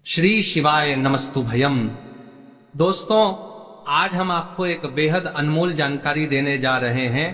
श्री शिवाय नमस्तुभयम। दोस्तों, आज हम आपको एक बेहद अनमोल जानकारी देने जा रहे हैं।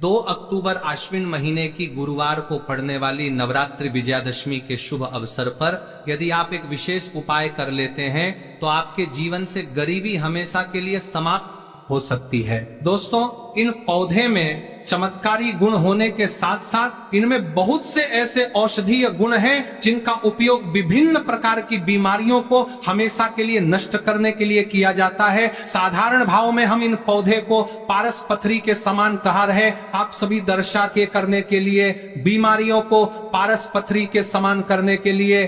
2 अक्टूबर आश्विन महीने की गुरुवार को पड़ने वाली नवरात्रि विजयादशमी के शुभ अवसर पर यदि आप एक विशेष उपाय कर लेते हैं तो आपके जीवन से गरीबी हमेशा के लिए समाप्त हो सकती है। दोस्तों, इन पौधे में चमत्कारी गुण होने के साथ साथ इनमें बहुत से ऐसे औषधीय गुण हैं जिनका उपयोग विभिन्न प्रकार की बीमारियों को हमेशा के लिए नष्ट करने के लिए किया जाता है। साधारण भाव में हम इन पौधे को पारस पथरी के समान कहा रहे आप सभी दर्शा के करने के लिए बीमारियों को पारस पथरी के समान करने के लिए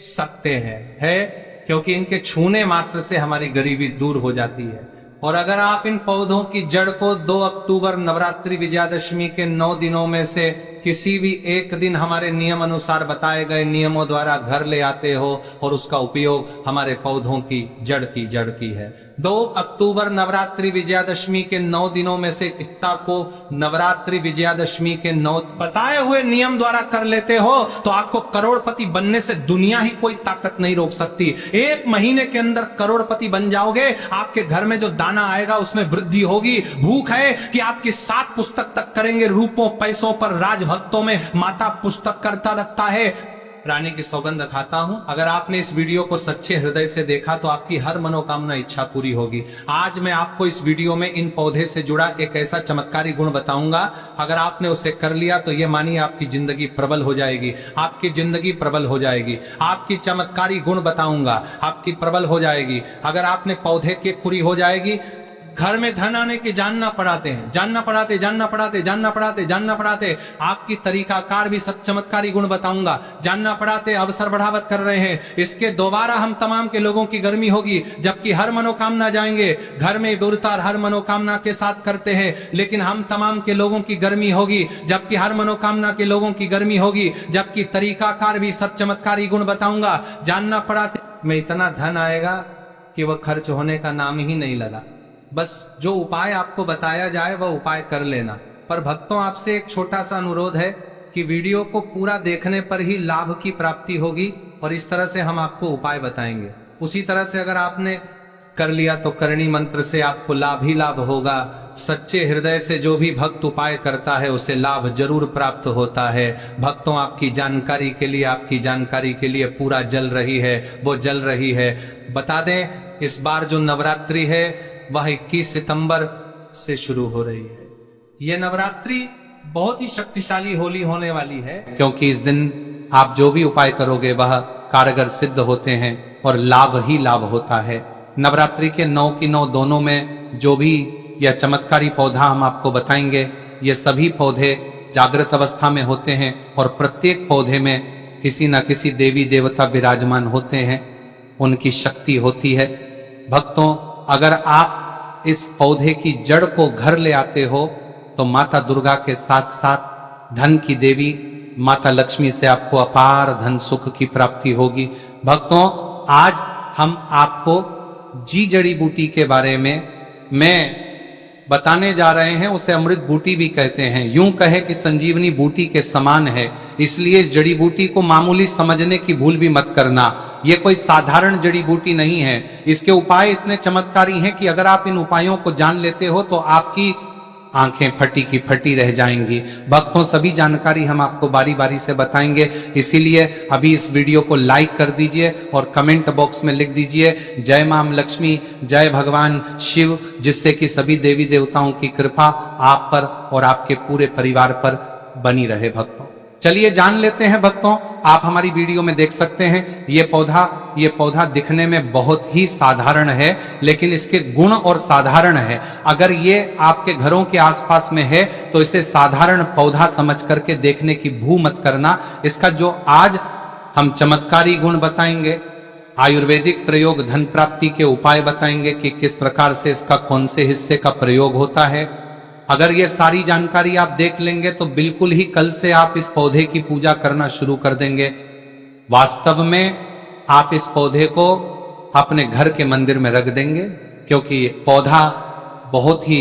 सकते हैं क्योंकि इनके छूने मात्र से हमारी गरीबी दूर हो जाती है। और अगर आप इन पौधों की जड़ को 2 अक्टूबर नवरात्रि विजयादशमी के 9 दिनों में से किसी भी एक दिन हमारे नियम अनुसार बताए गए नियमों द्वारा घर ले आते हो और उसका उपयोग हमारे पौधों की जड़ की है। 2 अक्टूबर नवरात्रि विजयादशमी के 9 दिनों में से इक्ता को नवरात्रि विजयादशमी के 9 बताए हुए नियम द्वारा कर लेते हो तो आपको करोड़पति बनने से दुनिया ही कोई ताकत नहीं रोक सकती। 1 महीने के अंदर करोड़पति बन जाओगे। आपके घर में जो दाना आएगा उसमें वृद्धि होगी। भूख है कि आपकी 7 पुस्तक तक करेंगे, रूपों पैसों पर राजभक्तों में माता पुस्तक करता रखता है। रानी की सौगंध खाता हूं, अगर आपने इस वीडियो को सच्चे हृदय से देखा तो आपकी हर मनोकामना इच्छा पूरी होगी। आज मैं आपको इस वीडियो में इन पौधे से जुड़ा एक ऐसा चमत्कारी गुण बताऊंगा, अगर आपने उसे कर लिया तो ये मानिए आपकी जिंदगी प्रबल हो जाएगी। आपकी जिंदगी प्रबल हो जाएगी। आपकी चमत्कारी गुण बताऊंगा, आपकी प्रबल हो जाएगी। अगर आपने पौधे की पूरी हो जाएगी। घर में धन आने के जानना पड़ाते आपकी तरीकाकार भी सब चमत्कारी गुण बताऊंगा। जानना पड़ाते अवसर बढ़ावत कर रहे हैं। इसके दोबारा हम तमाम के लोगों की गर्मी होगी जबकि हर मनोकामना जाएंगे। घर में दुर्तार हर मनोकामना के साथ करते हैं, लेकिन हम तमाम के लोगों की गर्मी होगी जबकि हर मनोकामना के लोगों की गर्मी होगी, जबकि तरीकाकार भी सब चमत्कारी गुण बताऊंगा। जानना पड़ाते में इतना धन आएगा कि वह खर्च होने का नाम ही नहीं लगा। बस जो उपाय आपको बताया जाए वह उपाय कर लेना। पर भक्तों, आपसे एक छोटा सा अनुरोध है कि वीडियो को पूरा देखने पर ही लाभ की प्राप्ति होगी और इस तरह से हम आपको उपाय बताएंगे। उसी तरह से अगर आपने कर लिया तो करणी मंत्र से आपको लाभ ही लाभ होगा। सच्चे हृदय से जो भी भक्त उपाय करता है उसे लाभ जरूर प्राप्त होता है। भक्तों, आपकी जानकारी के लिए पूरा जल रही है, वो जल रही है। बता दें, इस बार जो नवरात्रि है वह 21 सितंबर से शुरू हो रही है। यह नवरात्रि बहुत ही शक्तिशाली होली होने वाली है, क्योंकि इस दिन आप जो भी उपाय करोगे वह कारगर सिद्ध होते हैं और लाभ ही लाभ होता है। नवरात्रि के 9 की 9 दोनों में जो भी यह चमत्कारी पौधा हम आपको बताएंगे, ये सभी पौधे जागृत अवस्था में होते हैं और प्रत्येक पौधे में किसी न किसी देवी देवता विराजमान होते हैं, उनकी शक्ति होती है। भक्तों, अगर आप इस पौधे की जड़ को घर ले आते हो तो माता दुर्गा के साथ साथ धन की देवी माता लक्ष्मी से आपको अपार धन सुख की प्राप्ति होगी। भक्तों, आज हम आपको जी जड़ी बूटी के बारे में बताने जा रहे हैं। उसे अमृत बूटी भी कहते हैं। यूं कहे कि संजीवनी बूटी के समान है, इसलिए इस जड़ी बूटी को मामूली समझने की भूल भी मत करना। ये कोई साधारण जड़ी बूटी नहीं है। इसके उपाय इतने चमत्कारी हैं कि अगर आप इन उपायों को जान लेते हो तो आपकी आंखें फटी की फटी रह जाएंगी। भक्तों, सभी जानकारी हम आपको बारी बारी से बताएंगे, इसीलिए अभी इस वीडियो को लाइक कर दीजिए और कमेंट बॉक्स में लिख दीजिए जय मां लक्ष्मी, जय भगवान शिव, जिससे कि सभी देवी देवताओं की कृपा आप पर और आपके पूरे परिवार पर बनी रहे। भक्तों, चलिए जान लेते हैं। भक्तों, आप हमारी वीडियो में देख सकते हैं ये पौधा दिखने में बहुत ही साधारण है, लेकिन इसके गुण और साधारण है। अगर ये आपके घरों के आसपास में है तो इसे साधारण पौधा समझ करके देखने की भूल मत करना। इसका जो आज हम चमत्कारी गुण बताएंगे, आयुर्वेदिक प्रयोग, धन प्राप्ति के उपाय बताएंगे कि किस प्रकार से इसका कौन से हिस्से का प्रयोग होता है। अगर ये सारी जानकारी आप देख लेंगे तो बिल्कुल ही कल से आप इस पौधे की पूजा करना शुरू कर देंगे। वास्तव में आप इस पौधे को अपने घर के मंदिर में रख देंगे, क्योंकि ये पौधा बहुत ही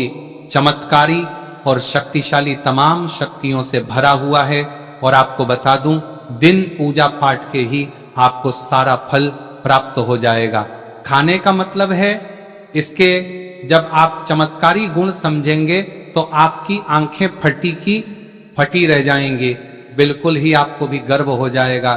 चमत्कारी और शक्तिशाली तमाम शक्तियों से भरा हुआ है। और आपको बता दूं, दिन पूजा पाठ के ही आपको सारा फल प्राप्त हो जाएगा। खाने का मतलब है इसके जब आप चमत्कारी गुण समझेंगे तो आपकी आंखें फटी की फटी रह जाएंगी। बिल्कुल ही आपको भी गर्व हो जाएगा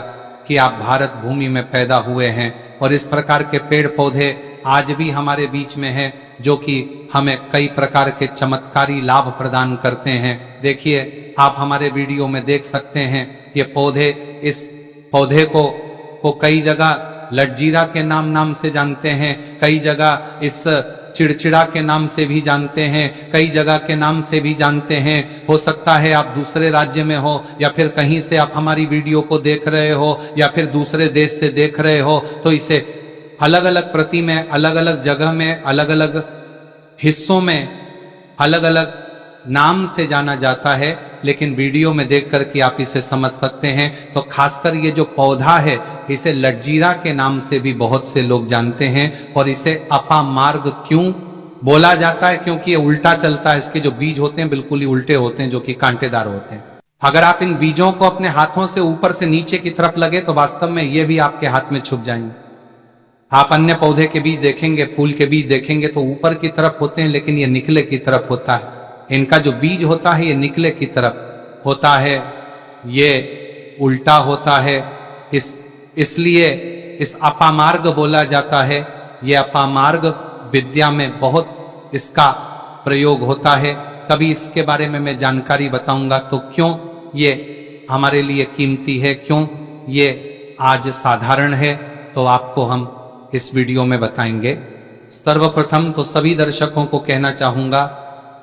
कि आप भारत भूमि में पैदा हुए हैं और इस प्रकार के पेड़ पौधे आज भी हमारे बीच में हैं जो कि हमें कई प्रकार के चमत्कारी लाभ प्रदान करते हैं। देखिए, आप हमारे वीडियो में देख सकते हैं ये पौधे, इस पौधे को कई जगह लटजीरा के नाम से जानते हैं, कई जगह इस चिड़चिड़ा के नाम से भी जानते हैं, कई जगह के नाम से भी जानते हैं। हो सकता है आप दूसरे राज्य में हो या फिर कहीं से आप हमारी वीडियो को देख रहे हो या फिर दूसरे देश से देख रहे हो, तो इसे अलग अलग प्रति में, अलग अलग जगह में, अलग अलग हिस्सों में अलग अलग नाम से जाना जाता है, लेकिन वीडियो में देख करके आप इसे समझ सकते हैं। तो खासकर ये जो पौधा है इसे लटजीरा के नाम से भी बहुत से लोग जानते हैं और इसे अपामार्ग क्यों बोला जाता है, क्योंकि ये उल्टा चलता है। इसके जो बीज होते हैं बिल्कुल ही उल्टे होते हैं, जो कि कांटेदार होते हैं। अगर आप इन बीजों को अपने हाथों से ऊपर से नीचे की तरफ लगे तो वास्तव में ये भी आपके हाथ में छुप जाएंगे। आप अन्य पौधे के बीज देखेंगे, फूल के बीज देखेंगे तो ऊपर की तरफ होते हैं, लेकिन ये निकले की तरफ होता है। इनका जो बीज होता है ये निकले की तरफ होता है, ये उल्टा होता है। इसलिए इस अपामार्ग बोला जाता है। ये अपामार्ग विद्या में बहुत इसका प्रयोग होता है। कभी इसके बारे में मैं जानकारी बताऊंगा तो क्यों ये हमारे लिए कीमती है, क्यों ये आज साधारण है, तो आपको हम इस वीडियो में बताएंगे। सर्वप्रथम तो सभी दर्शकों को कहना चाहूंगा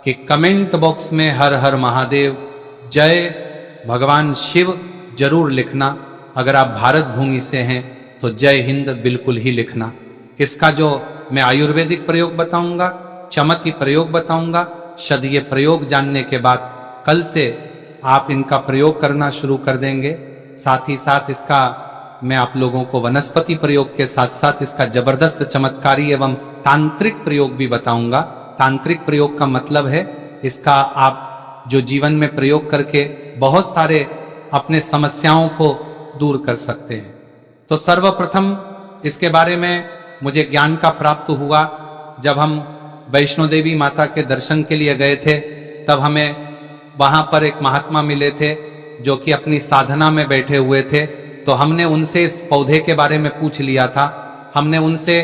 कि कमेंट बॉक्स में हर हर महादेव, जय भगवान शिव जरूर लिखना। अगर आप भारत भूमि से हैं तो जय हिंद बिल्कुल ही लिखना। इसका जो मैं आयुर्वेदिक प्रयोग बताऊंगा, चमकी प्रयोग बताऊंगा, शद ये प्रयोग जानने के बाद कल से आप इनका प्रयोग करना शुरू कर देंगे। साथ ही साथ इसका मैं आप लोगों को वनस्पति प्रयोग के साथ साथ इसका जबरदस्त चमत्कारी एवं तांत्रिक प्रयोग भी बताऊंगा। तांत्रिक प्रयोग का मतलब है इसका आप जो जीवन में प्रयोग करके बहुत सारे अपने समस्याओं को दूर कर सकते हैं। तो सर्वप्रथम इसके बारे में मुझे ज्ञान का प्राप्त हुआ जब हम वैष्णो देवी माता के दर्शन के लिए गए थे। तब हमें वहां पर एक महात्मा मिले थे जो कि अपनी साधना में बैठे हुए थे। तो हमने उनसे इस पौधे के बारे में पूछ लिया था। हमने उनसे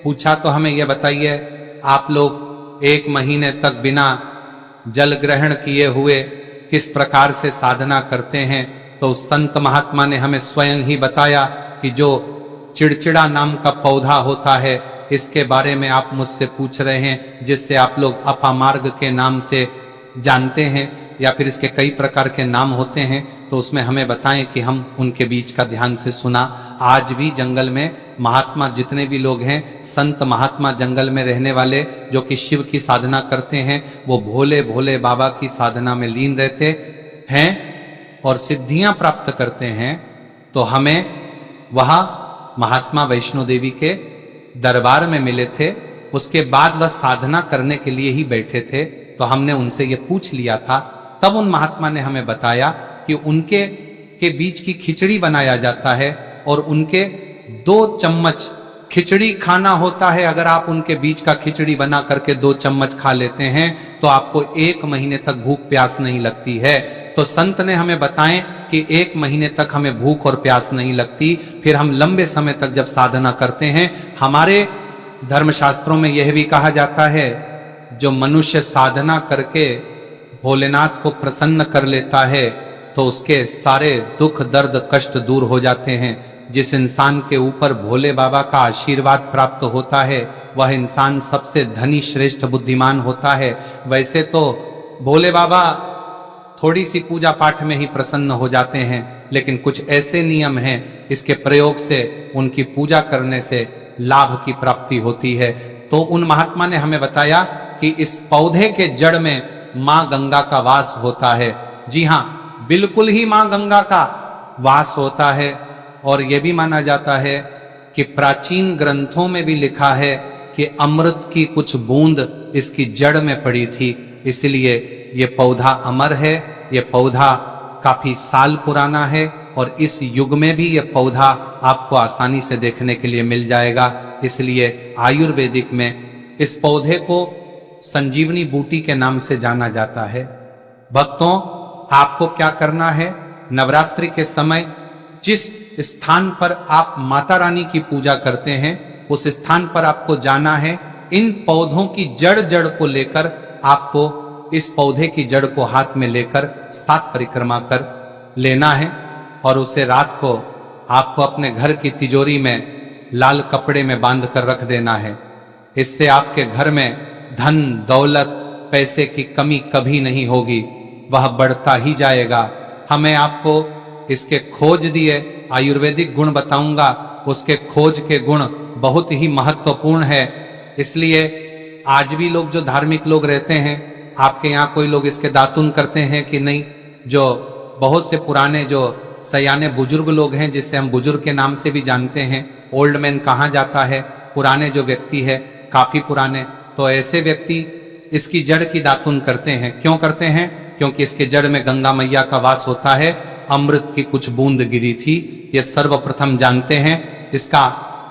पूछा तो हमें यह बताइए, आप लोग 1 महीने तक बिना जल ग्रहण किए हुए किस प्रकार से साधना करते हैं? तो उस संत महात्मा ने हमें स्वयं ही बताया कि जो चिड़चिड़ा नाम का पौधा होता है इसके बारे में आप मुझसे पूछ रहे हैं, जिससे आप लोग अपामार्ग के नाम से जानते हैं या फिर इसके कई प्रकार के नाम होते हैं। तो उसमें हमें बताएं कि हम उनके बीच का ध्यान से सुना। आज भी जंगल में महात्मा जितने भी लोग हैं, संत महात्मा जंगल में रहने वाले जो कि शिव की साधना करते हैं, वो भोले भोले बाबा की साधना में लीन रहते हैं और सिद्धियां प्राप्त करते हैं। तो हमें वहां महात्मा वैष्णो देवी के दरबार में मिले थे। उसके बाद वह साधना करने के लिए ही बैठे थे। तो हमने उनसे ये पूछ लिया था। तब उन महात्मा ने हमें बताया कि उनके के बीच की खिचड़ी बनाया जाता है और उनके 2 चम्मच खिचड़ी खाना होता है। अगर आप उनके बीच का खिचड़ी बना करके 2 चम्मच खा लेते हैं तो आपको 1 महीने तक भूख प्यास नहीं लगती है। तो संत ने हमें बताएं कि 1 महीने तक हमें भूख और प्यास नहीं लगती। फिर हम लंबे समय तक जब साधना करते हैं, हमारे धर्मशास्त्रों में यह भी कहा जाता है, जो मनुष्य साधना करके भोलेनाथ को प्रसन्न कर लेता है तो उसके सारे दुख दर्द कष्ट दूर हो जाते हैं। जिस इंसान के ऊपर भोले बाबा का आशीर्वाद प्राप्त होता है वह इंसान सबसे धनी श्रेष्ठ बुद्धिमान होता है। वैसे तो भोले बाबा थोड़ी सी पूजा पाठ में ही प्रसन्न हो जाते हैं, लेकिन कुछ ऐसे नियम हैं इसके प्रयोग से उनकी पूजा करने से लाभ की प्राप्ति होती है। तो उन महात्मा ने हमें बताया कि इस पौधे के जड़ में मां गंगा का वास होता है। जी हाँ, बिल्कुल ही मां गंगा का वास होता है। और यह भी माना जाता है कि प्राचीन ग्रंथों में भी लिखा है कि अमृत की कुछ बूंद इसकी जड़ में पड़ी थी, इसलिए ये पौधा अमर है। ये पौधा काफी साल पुराना है और इस युग में भी यह पौधा आपको आसानी से देखने के लिए मिल जाएगा। इसलिए आयुर्वेदिक में इस पौधे को संजीवनी बूटी के नाम से जाना जाता है। भक्तों, आपको क्या करना है, नवरात्रि के समय जिस स्थान पर आप माता रानी की पूजा करते हैं उस स्थान पर आपको जाना है। इन पौधों की जड़ को लेकर आपको इस पौधे की जड़ को हाथ में लेकर 7 परिक्रमा कर लेना है और उसे रात को आपको अपने घर की तिजोरी में लाल कपड़े में बांध कर रख देना है। इससे आपके घर में धन दौलत पैसे की कमी कभी नहीं होगी, वह बढ़ता ही जाएगा। हमें आपको इसके खोज दिए आयुर्वेदिक गुण बताऊंगा, उसके खोज के गुण बहुत ही महत्वपूर्ण है। इसलिए आज भी लोग जो धार्मिक लोग रहते हैं, आपके यहाँ कोई लोग इसके दातुन करते हैं कि नहीं? जो बहुत से पुराने जो सयाने बुजुर्ग लोग हैं, जिससे हम बुजुर्ग के नाम से भी जानते हैं, ओल्ड मैन कहा जाता है, पुराने जो व्यक्ति है काफी पुराने, तो ऐसे व्यक्ति इसकी जड़ की दातुन करते हैं। क्यों करते हैं? क्योंकि इसके जड़ में गंगा मैया का वास होता है, अमृत की कुछ बूंद गिरी थी, ये सर्वप्रथम जानते हैं। इसका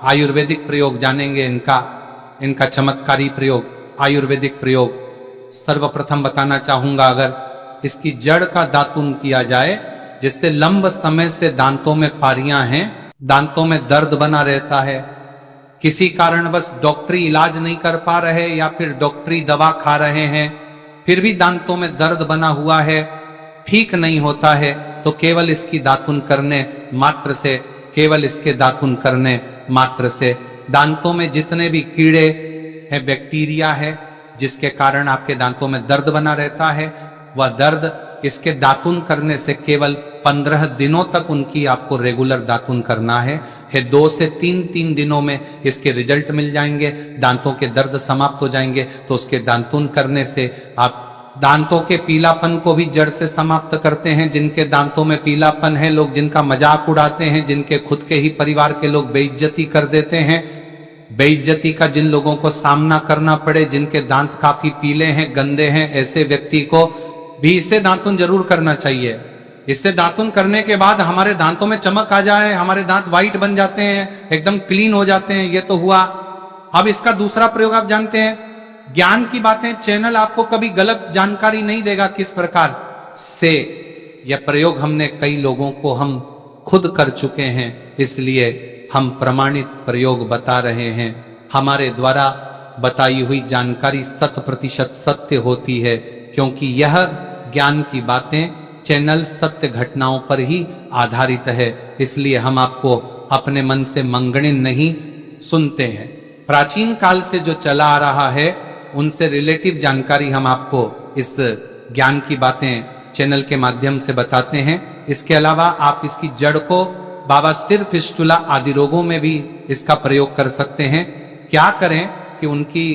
आयुर्वेदिक प्रयोग जानेंगे, इनका चमत्कारी प्रयोग, आयुर्वेदिक प्रयोग सर्वप्रथम बताना चाहूंगा। अगर इसकी जड़ का दातुन किया जाए, जिससे लंब समय से दांतों में पारियां हैं, दांतों में दर्द बना रहता है, किसी कारणवश डॉक्टरी इलाज नहीं कर पा रहे या फिर डॉक्टरी दवा खा रहे हैं, फिर भी दांतों में दर्द बना हुआ है, ठीक नहीं होता है, तो केवल इसकी दातुन करने मात्र से, केवल इसके दातुन करने मात्र से दांतों में जितने भी कीड़े हैं, बैक्टीरिया है, जिसके कारण आपके दांतों में दर्द बना रहता है, वह दर्द इसके दातुन करने से केवल 15 दिनों तक उनकी आपको रेगुलर दातुन करना है। 2 से 3 दिनों में इसके रिजल्ट मिल जाएंगे, दांतों के दर्द समाप्त हो जाएंगे। तो उसके दातुन करने से आप दांतों के पीलापन को भी जड़ से समाप्त करते हैं। जिनके दांतों में पीलापन है, लोग जिनका मजाक उड़ाते हैं, जिनके खुद के ही परिवार के लोग बेइज्जती कर देते हैं, बेइज्जती का जिन लोगों को सामना करना पड़े, जिनके दांत काफी पीले हैं, गंदे हैं, ऐसे व्यक्ति को भी इससे दातुन जरूर करना चाहिए। इससे दातुन करने के बाद हमारे दांतों में चमक आ जाए, हमारे दांत व्हाइट बन जाते हैं, एकदम क्लीन हो जाते हैं। ये तो हुआ। अब इसका दूसरा प्रयोग आप जानते हैं, ज्ञान की बातें चैनल आपको कभी गलत जानकारी नहीं देगा किस प्रकार से। यह प्रयोग हमने कई लोगों को हम खुद कर चुके हैं, इसलिए हम प्रमाणित प्रयोग बता रहे हैं। हमारे द्वारा बताई हुई जानकारी 100% सत्य होती है, क्योंकि यह ज्ञान की बातें चैनल सत्य घटनाओं पर ही आधारित है। इसलिए हम आपको अपने मन से मंगने नहीं सुनते हैं। प्राचीन काल से जो चला आ रहा है उनसे रिलेटिव जानकारी हम आपको इस ज्ञान की बातें चैनल के माध्यम से बताते हैं। इसके अलावा आप इसकी जड़ को बाबा सिर फिस्टुला आदि रोगों में भी इसका प्रयोग कर सकते हैं। क्या करें कि उनकी